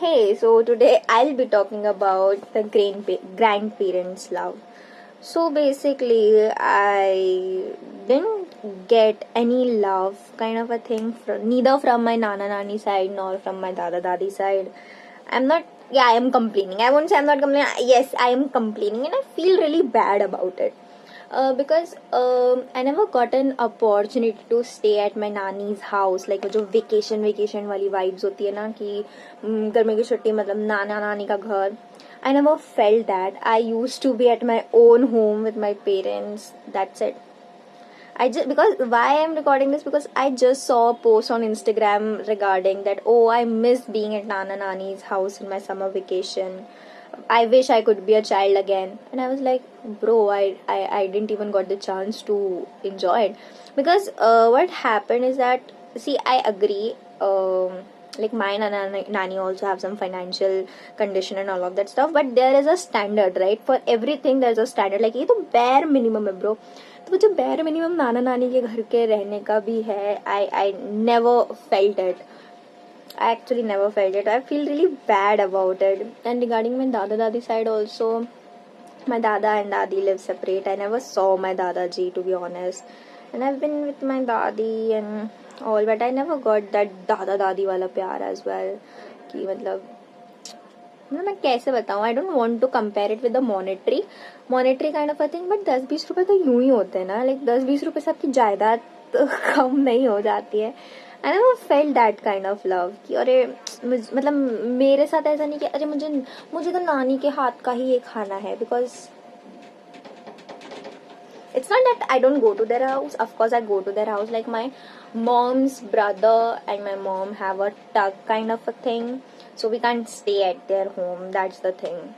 Hey, so today I'll be talking about the grandparents' love. So basically, I didn't get any love kind of a thing neither from my nana nani side nor from my dada dadi side. I'm not, yeah, I am complaining. I won't say I'm not complaining. Yes, I am complaining and I feel really bad about it. Because I never got an opportunity to stay at my नानी's house, like वो जो vacation वाली vibes होती है ना कि गर्मी की छुट्टी मतलब नाना नानी का घर. I never felt that. I used to be at my own home with my parents. That's it. I just, because why I'm recording this, because I just saw a post on Instagram regarding that. Oh, I miss being at Nana Nani's house in my summer vacation. I wish I could be a child again. And I was like, bro, I didn't even got the chance to enjoy it. Because what happened is that, see, I agree. Like my nani also have some financial condition and all of that stuff. But there is a standard, right? For everything there's a standard. Like ये तो bare minimum है, bro. तो वो जो bare minimum नाना नानी के घर के रहने का भी है. I never felt it. I actually never felt it. I feel really bad about it. And regarding my dada dadi side also, my dada and dadi live separate. I never saw my dada ji, to be honest. And I've been with my dadi and all, but I never got that dada dadi wala प्यार as well. कि मतलब मैं कैसे बताऊँ. I don't want to compare it with the monetary kind of a thing, but 10-20 रुपए तो यूं ही होते हैं ना. Like 10-20 रुपए से आपकी जायदाद तो कम नहीं हो जाती है. I never felt that kind of love कि अरे मतलब मेरे साथ ऐसा नहीं कि अरे मुझे तो नानी के हाथ का ही ये खाना है. Because it's not that I don't go to their house. Of course I go to their house. Like my mom's brother and my mom have a tug kind of a thing, so we can't stay at their home. That's the thing.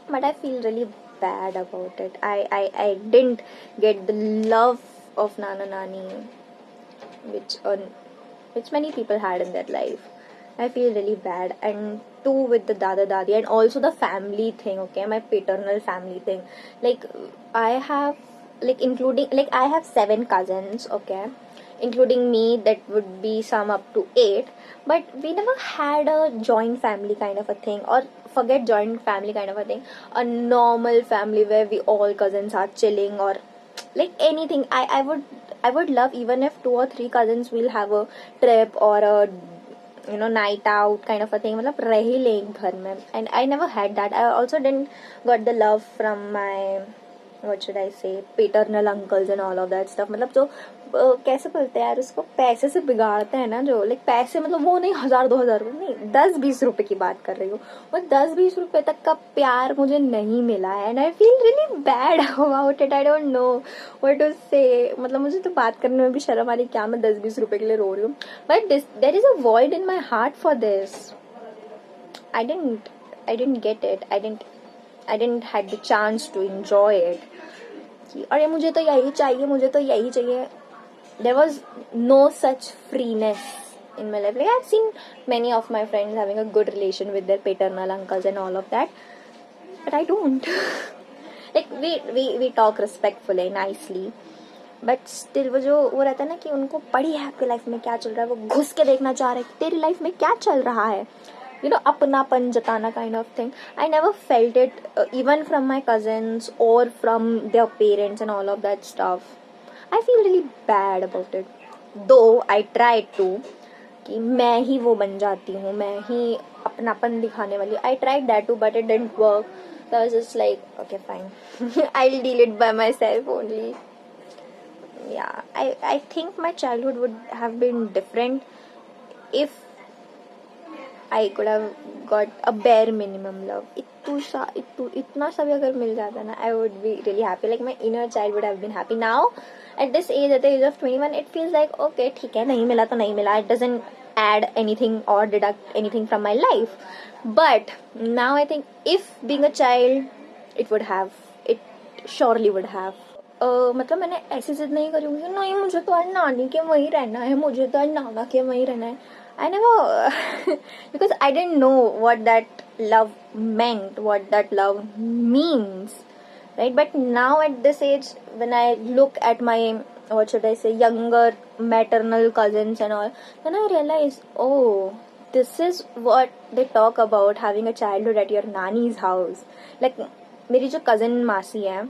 But I feel really bad about it. I didn't get the love of Nana Nani, which many people had in their life. I feel really bad. And too with the dada dadi and also the family thing, okay, my paternal family thing. Like I have, like including, like I have 7 cousins, okay, including me, that would be sum up to 8. But we never had a joint family kind of a thing, or forget joint family kind of a thing, a normal family where we all cousins are chilling, or like anything. I would love even if 2 or 3 cousins will have a trip or a night out kind of a thing. मतलब रह ही ले एक घर में. And I never had that. I also didn't got the love from my, what should I say, paternal uncles and all of that stuff. मतलब जो कैसे बोलते हैं यार उसको, पैसे से बिगाड़ते हैं ना जो, लाइक पैसे मतलब वो नहीं 1000-2000 नहीं, 10-20 रुपए की बात कर रही हूँ. वो 10-20 रुपए तक का प्यार मुझे नहीं मिला है. And I feel really bad about it. I don't know what to say. मतलब मुझे तो बात करने में भी शर्म आ रही, क्या मैं 10-20 रुपए के लिए रो रही हूँ. But there is a void in my heart for this. I didn't get it. I didn't had the chance to enjoy it. कि अरे मुझे तो यही चाहिए, मुझे तो यही चाहिए. There was no such freeness in my life. Like I've seen many of my friends having a good relation with their paternal uncles and all of that, but I don't. Like we talk respectfully, nicely, but still वो रहता है ना कि उनको पड़ी है आपके life में क्या चल रहा है, वो घुस के देखना चाह रहे हैं कि तेरी लाइफ में क्या चल रहा है. अपनापन जताना kind of thing. I never felt it, even from my cousins or from their parents and all of that stuff. I feel really bad about it. Though I tried to कि मैं ही वो बन जाती हूँ, मैं ही अपनापन दिखाने वाली. I tried that too, but it didn't work. So I was just like, okay, fine. I'll deal it by myself only. Yeah, I think my childhood would have been different if I could have got a bare minimum love. इतना सा भी अगर मिल जाता ना, I would be really happy. Like my inner child would have been happy. Now, at this age, at the age of 21, it feels like, okay, ठीक है, नहीं मिला तो नहीं मिला. It doesn't add anything or deduct anything from my life. But now I think if being a child, it surely would have. मतलब मैंने ऐसी जिद नहीं करी होगी, नहीं मुझे तो आज नानी के वहीं रहना है, मुझे तो आज नाना के वहीं रहना है. I never, because I didn't know what that love meant, what that love means, right? But now at this age, when I look at my, what should I say, younger maternal cousins and all, then I realize, oh, this is what they talk about having a childhood at your nani's house. Like मेरी जो cousin मासी है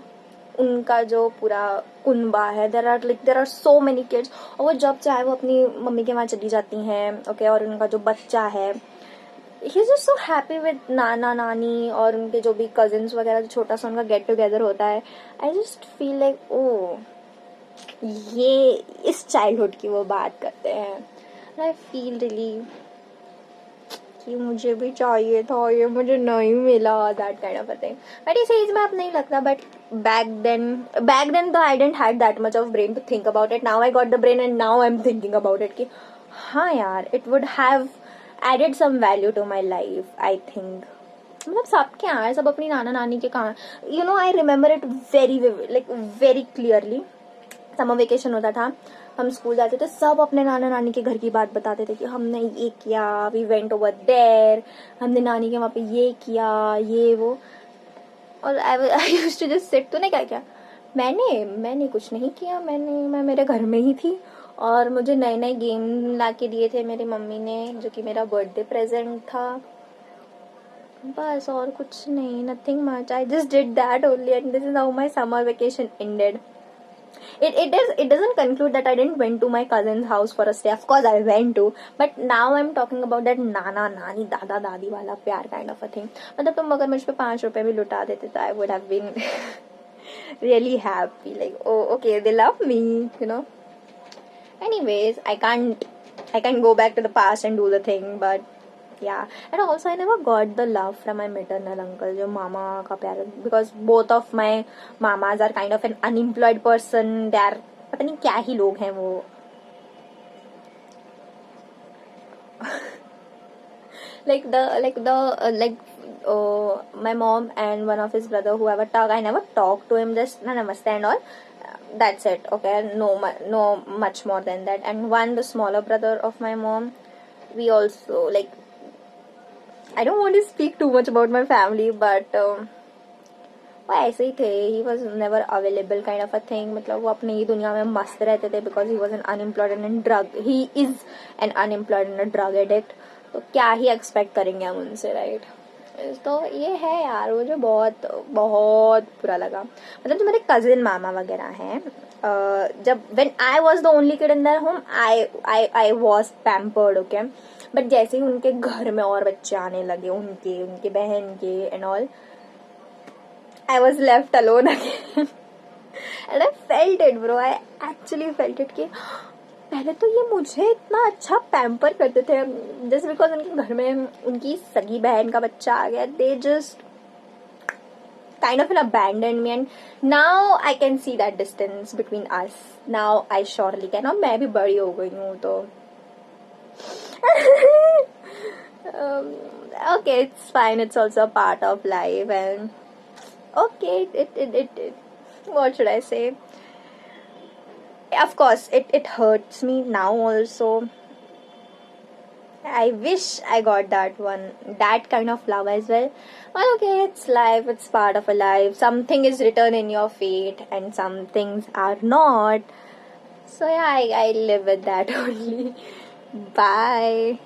उनका जो पूरा कुनबा है, there are so many kids, और वो जब चाहे वो अपनी मम्मी के वहाँ चली जाती हैं. ओके, और उनका जो बच्चा है he is just so happy with नाना नानी और उनके जो भी कजिन्स वगैरह, जो छोटा सा उनका गेट टुगेदर होता है. I just feel like oh, ये इस चाइल्डहुड की वो बात करते हैं. आई फील रियली कि मुझे भी चाहिए था, ये मुझे नहीं मिला, that kind of a thing. But इस एज में अब नहीं लगता. But back then though I didn't had that much of brain to think about it. Now I got the brain and now I'm thinking about it कि हाँ यार, it would have added some value to my life, I think. मतलब सबके यहाँ है, सब अपनी नाना नानी के कहाँ. You know, I remember it very clearly. Summer vacation होता था, हम स्कूल जाते थे, सब अपने नाना नानी के घर की बात बताते थे कि हमने ये किया, वी वेंट ओवर देयर, हमने नानी के वहाँ पे ये किया, ये वो. और I used to just sit. तूने क्या किया? मैंने कुछ नहीं किया, मैं मेरे घर में ही थी और मुझे नए नए गेम ला के दिए थे मेरी मम्मी ने, जो कि मेरा बर्थडे प्रेजेंट था. बस और कुछ नहीं, nothing much. I just did that only and this is how my summer vacation ended. It doesn't conclude that I didn't went to my cousin's house for a stay. Of course I went to, but now I'm talking about that नाना नानी दादा दादी वाला प्यार kind of a thing. मतलब तुम अगर मुझ पे 5 रुपए भी लुटा देते तो I would have been really happy, like oh okay, they love me, you know. Anyways, I can't go back to the past and do the thing, but yeah. And also I never got the love from my maternal uncle, जो मामा का प्यार, because both of my mamas are kind of an unemployed person. They are पता नहीं क्या ही लोग हैं वो. My mom and one of his brother, whoever talk, I never talk to him, just namaste and all. That's it. Okay, no much more than that. And one, the smaller brother of my mom, we also like, I don't want to speak too much about my family, but वो ऐसे ही थे. He was never available kind of a thing. मतलब वो अपनी ही दुनिया में मस्त रहते थे, because he was an unemployed and drug, he is an unemployed and a drug addict. तो क्या ही एक्सपेक्ट करेंगे हम उनसे, राइट? तो ये है यार, वो जो बहुत बहुत बुरा लगा. मतलब जो मेरे कजिन मामा वगैरह हैं, जब when I was the only kid in their home, I was pampered. Okay, but जैसे ही उनके घर में और बच्चे आने लगे, उनके बहन के and all, I was left alone again. And I felt it, bro. I actually felt it कि पहले तो ये मुझे इतना अच्छा पैम्पर करते थे, just because उनके घर में उनकी सगी बहन का बच्चा आ गया, they just kind of abandoned me, and now I can see that distance between us. Now I surely can. और मैं भी बड़ी हो गई हूँ तो okay, it's fine. It's also a part of life, and okay, it what should I say? Of course, it hurts me now also. I wish I got that kind of love as well. But okay, it's life, it's part of a life. Something is written in your fate and some things are not. So yeah, I live with that only. Bye.